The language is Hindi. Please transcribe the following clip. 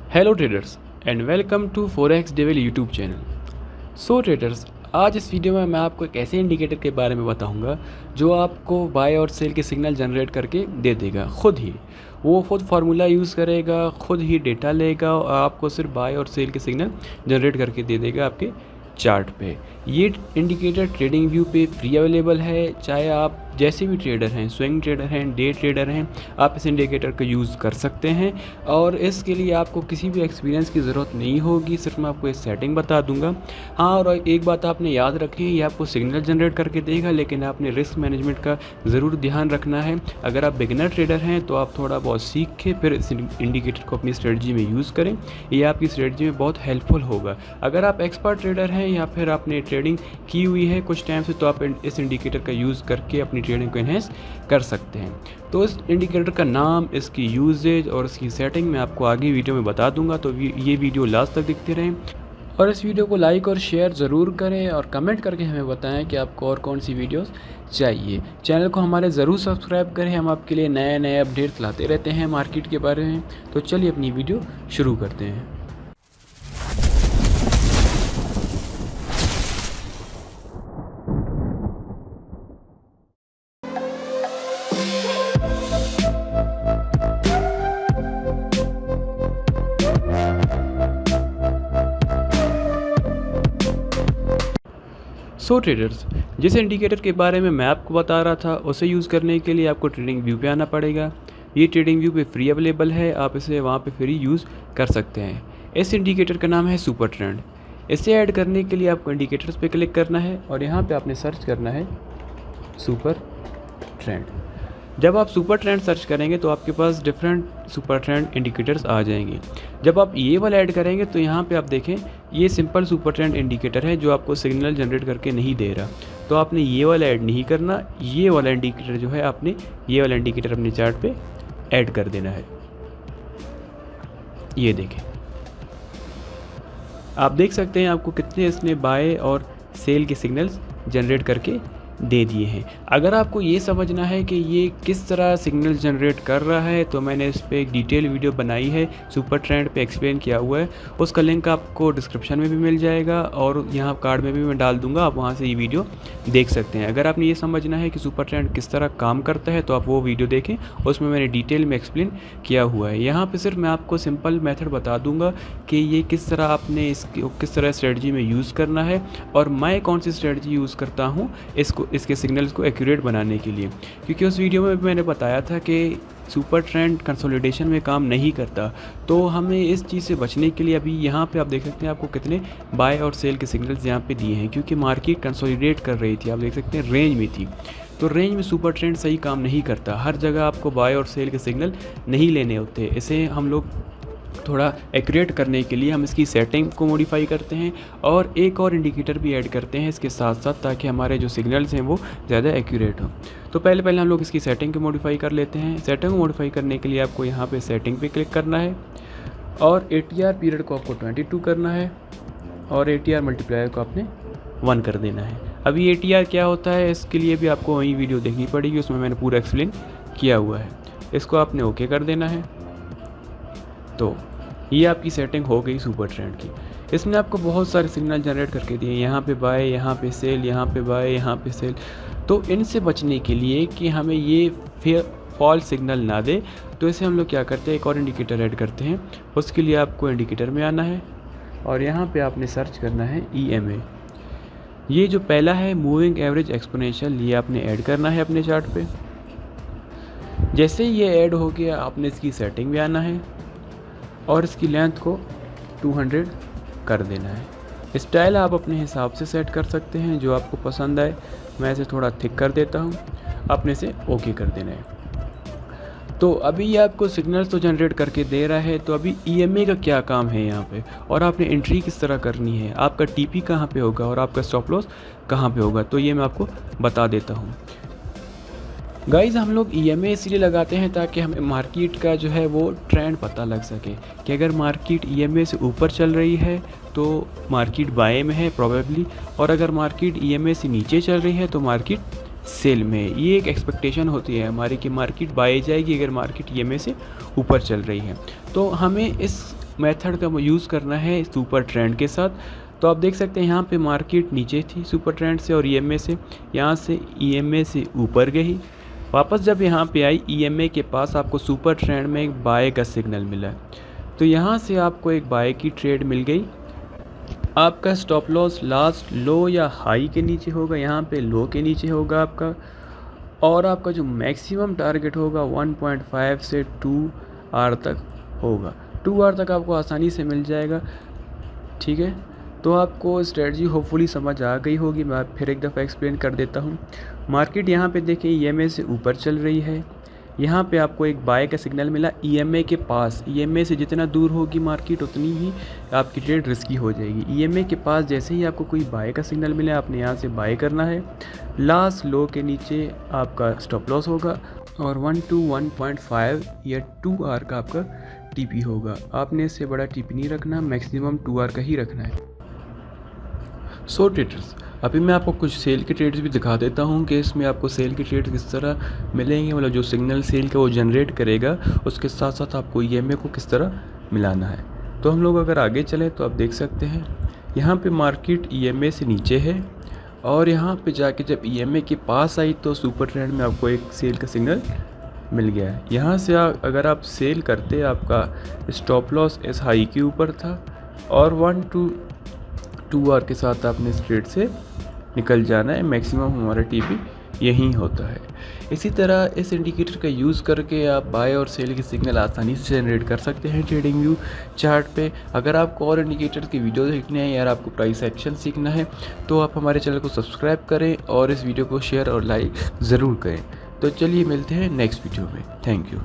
Hello traders and welcome to forex devil YouTube channel. So traders, आज इस वीडियो में मैं आपको एक ऐसे इंडिकेटर के बारे में बताऊंगा जो आपको बाय और सेल के सिग्नल जनरेट करके दे देगा। खुद ही वो खुद फार्मूला यूज़ करेगा, खुद ही डेटा लेगा और आपको सिर्फ बाय और सेल के सिग्नल जनरेट करके दे देगा आपके चार्ट पे। ये इंडिकेटर ट्रेडिंग व्यू पे फ्री अवेलेबल है। चाहे आप जैसे भी ट्रेडर हैं, स्विंग ट्रेडर हैं, डे ट्रेडर हैं, आप इस इंडिकेटर का यूज़ कर सकते हैं और इसके लिए आपको किसी भी एक्सपीरियंस की ज़रूरत नहीं होगी। सिर्फ मैं आपको इस सेटिंग बता दूंगा। हाँ, और एक बात आपने याद रखी है, ये आपको सिग्नल जनरेट करके देगा, लेकिन आपने रिस्क मैनेजमेंट का ज़रूर ध्यान रखना है। अगर आप बिगिनर ट्रेडर हैं तो आप थोड़ा बहुत सीख के फिर इस इंडिकेटर को अपनी स्ट्रेटजी में यूज़ करें। ये आपकी स्ट्रेटजी में बहुत हेल्पफुल होगा। अगर आप एक्सपर्ट ट्रेडर हैं या फिर आपने ट्रेडिंग की हुई है कुछ टाइम से, तो आप इस इंडिकेटर का यूज़ करके अपनी ट्रेडिंग को एनहेंस कर सकते हैं। तो इस इंडिकेटर का नाम, इसकी यूजेज और इसकी सेटिंग मैं आपको आगे वीडियो में बता दूंगा, तो ये वीडियो लास्ट तक देखते रहें और इस वीडियो को लाइक और शेयर ज़रूर करें और कमेंट करके हमें बताएं कि आपको और कौन सी वीडियोस चाहिए। चैनल को हमारे ज़रूर सब्सक्राइब करें, हम आपके लिए नए नए अपडेट्स लाते रहते हैं मार्केट के बारे में। तो चलिए अपनी वीडियो शुरू करते हैं। सो ट्रेडर्स, जिस इंडिकेटर के बारे में मैं आपको बता रहा था उसे यूज़ करने के लिए आपको ट्रेडिंग व्यू पे आना पड़ेगा। ये ट्रेडिंग व्यू पे फ्री अवेलेबल है, आप इसे वहाँ पे फ्री यूज़ कर सकते हैं। इस इंडिकेटर का नाम है सुपर ट्रेंड। इसे ऐड करने के लिए आपको इंडिकेटर्स पे क्लिक करना है और यहाँ पे आपने सर्च करना है सुपर ट्रेंड। जब आप सुपर ट्रेंड सर्च करेंगे तो आपके पास डिफरेंट सुपर ट्रेंड इंडिकेटर्स आ जाएंगे। जब आप ये वाला ऐड करेंगे तो यहाँ पे आप देखें, ये सिंपल सुपर ट्रेंड इंडिकेटर है जो आपको सिग्नल जनरेट करके नहीं दे रहा। तो आपने ये वाला ऐड नहीं करना, ये वाला इंडिकेटर जो है आपने ये वाला इंडिकेटर अपने चार्ट पे ऐड कर देना है। ये देखें, आप देख सकते हैं आपको कितने इसने बाय और सेल के सिग्नल्स जनरेट करके दे दिए हैं। अगर आपको ये समझना है कि ये किस तरह सिग्नल जनरेट कर रहा है तो मैंने इस पर एक डिटेल वीडियो बनाई है, सुपर ट्रेंड पे एक्सप्लेन किया हुआ है। उसका लिंक आपको डिस्क्रिप्शन में भी मिल जाएगा और यहाँ कार्ड में भी मैं डाल दूंगा, आप वहाँ से ये वीडियो देख सकते हैं। अगर आपने ये समझना है कि सुपर ट्रेंड किस तरह काम करता है तो आप वो वीडियो देखें, उसमें मैंने डिटेल में एक्सप्लेन किया हुआ है। यहाँ पर सिर्फ मैं आपको सिंपल मेथड बता दूँगा कि ये किस तरह आपने इसकी किस तरह स्ट्रेटजी में यूज़ करना है और मैं कौन सी स्ट्रेटजी यूज़ करता हूँ इसके सिग्नल्स को एक्यूरेट बनाने के लिए। क्योंकि उस वीडियो में मैंने बताया था कि सुपर ट्रेंड कंसोलिडेशन में काम नहीं करता, तो हमें इस चीज़ से बचने के लिए अभी यहाँ पे आप देख सकते हैं आपको कितने बाय और सेल के सिग्नल्स यहाँ पे दिए हैं। क्योंकि मार्केट कंसोलिडेट कर रही थी, आप देख सकते हैं रेंज में थी, तो रेंज में सुपर ट्रेंड सही काम नहीं करता। हर जगह आपको बाय और सेल के सिग्नल नहीं लेने होते। इसे हम लोग थोड़ा एक्यूरेट करने के लिए हम इसकी सेटिंग को मॉडिफाई करते हैं और एक और इंडिकेटर भी ऐड करते हैं इसके साथ साथ, ताकि हमारे जो सिग्नल्स हैं वो ज़्यादा एक्यूरेट हो। तो पहले हम लोग इसकी सेटिंग को मॉडिफाई कर लेते हैं। सेटिंग को मॉडिफाई करने के लिए आपको यहाँ पे सेटिंग पे क्लिक करना है और ATR पीरियड को आपको 22 करना है और ATR मल्टीप्लायर को आपने 1 कर देना है। अभी ATR क्या होता है इसके लिए भी आपको वही वीडियो देखनी पड़ेगी, उसमें मैंने पूरा एक्सप्लेन किया हुआ है। इसको आपने ओके कर देना है। तो ये आपकी सेटिंग हो गई सुपर ट्रेंड की। इसने आपको बहुत सारे सिग्नल जनरेट करके दिए, यहाँ पे बाय, यहाँ पे सेल, यहाँ पे बाय, यहाँ पे सेल। तो इनसे बचने के लिए कि हमें ये फॉल्स सिग्नल ना दे, तो इसे हम लोग क्या करते हैं, एक और इंडिकेटर ऐड करते हैं। उसके लिए आपको इंडिकेटर में आना है और यहाँ पे आपने सर्च करना है EMA। ये जो पहला है मूविंग एवरेज एक्सपोनेंशियल, ये आपने ऐड करना है अपने चार्ट पे। जैसे ही ये ऐड हो गया आपने इसकी सेटिंग में आना है और इसकी लेंथ को 200 कर देना है। स्टाइल आप अपने हिसाब से सेट कर सकते हैं जो आपको पसंद आए। मैं इसे थोड़ा थिक कर देता हूँ, आपने इसे ओके कर देना है। तो अभी ये आपको सिग्नल्स तो जनरेट करके दे रहा है। तो अभी EMA का क्या काम है यहाँ पे और आपने एंट्री किस तरह करनी है, आपका TP कहाँ पे होगा और आपका स्टॉप लॉस कहाँ पे होगा, तो ये मैं आपको बता देता हूँ। गाइज़, हम लोग EMA इसलिए लगाते हैं ताकि हमें मार्केट का जो है वो ट्रेंड पता लग सके कि अगर मार्केट EMA से ऊपर चल रही है तो मार्केट बाय में है प्रोबेबली, और अगर मार्केट EMA से नीचे चल रही है तो मार्केट सेल में। ये एक एक्सपेक्टेशन होती है हमारी कि मार्केट बाय जाएगी अगर मार्केट EMA से ऊपर चल रही है। तो हमें इस मेथड का यूज़ करना है सुपर ट्रेंड के साथ। तो आप देख सकते हैं यहाँ पे मार्केट नीचे थी सुपर ट्रेंड से और EMA से, यहाँ से EMA से ऊपर गई, वापस जब यहाँ पे आई EMA के पास आपको सुपर ट्रेंड में एक बाय का सिग्नल मिला। तो यहाँ से आपको एक बाय की ट्रेड मिल गई। आपका स्टॉप लॉस लास्ट लो या हाई के नीचे होगा, यहाँ पे लो के नीचे होगा आपका, और आपका जो मैक्सिमम टारगेट होगा 1.5 से 2 आवर तक होगा। 2 आवर तक आपको आसानी से मिल जाएगा। ठीक है, तो आपको स्ट्रेटजी होपफुली समझ आ गई होगी। मैं फिर एक दफ़ा एक्सप्लेन कर देता हूँ। मार्केट यहाँ पे देखिए EMA से ऊपर चल रही है, यहाँ पे आपको एक बाय का सिग्नल मिला EMA के पास। EMA से जितना दूर होगी मार्केट उतनी ही आपकी ट्रेड रिस्की हो जाएगी। EMA के पास जैसे ही आपको कोई बाय का सिग्नल मिले आपने यहाँ से बाय करना है। लास्ट लो के नीचे आपका स्टॉप लॉस होगा और 1 to 1.5 या 2 आवर का आपका TP होगा। आपने इससे बड़ा TP नहीं रखना, मैक्सिमम 2 आवर का ही रखना है। सो ट्रेडर्स, अभी मैं आपको कुछ सेल के ट्रेड्स भी दिखा देता हूँ कि इसमें आपको सेल के ट्रेड किस तरह मिलेंगे, मतलब जो सिग्नल सेल का वो जनरेट करेगा उसके साथ साथ आपको EMA को किस तरह मिलाना है। तो हम लोग अगर आगे चलें तो आप देख सकते हैं यहाँ पे मार्केट EMA से नीचे है और यहाँ पे जाके जब EMA के पास आई तो सुपर ट्रेंड में आपको एक सेल का सिग्नल मिल गया है। यहाँ से अगर आप सेल करते आपका स्टॉप लॉस इस हाई के ऊपर था और 1 to 2 आवर के साथ आपने इस ट्रेड से निकल जाना है। मैक्सिमम हमारा TP यही होता है। इसी तरह इस इंडिकेटर का यूज़ करके आप बाय और सेल के सिग्नल आसानी से जनरेट कर सकते हैं ट्रेडिंग व्यू चार्ट पे। अगर आपको और इंडिकेटर की वीडियो देखने हैं या आपको प्राइस एक्शन सीखना है तो आप हमारे चैनल को सब्सक्राइब करें और इस वीडियो को शेयर और लाइक ज़रूर करें। तो चलिए मिलते हैं नेक्स्ट वीडियो में। Thank you.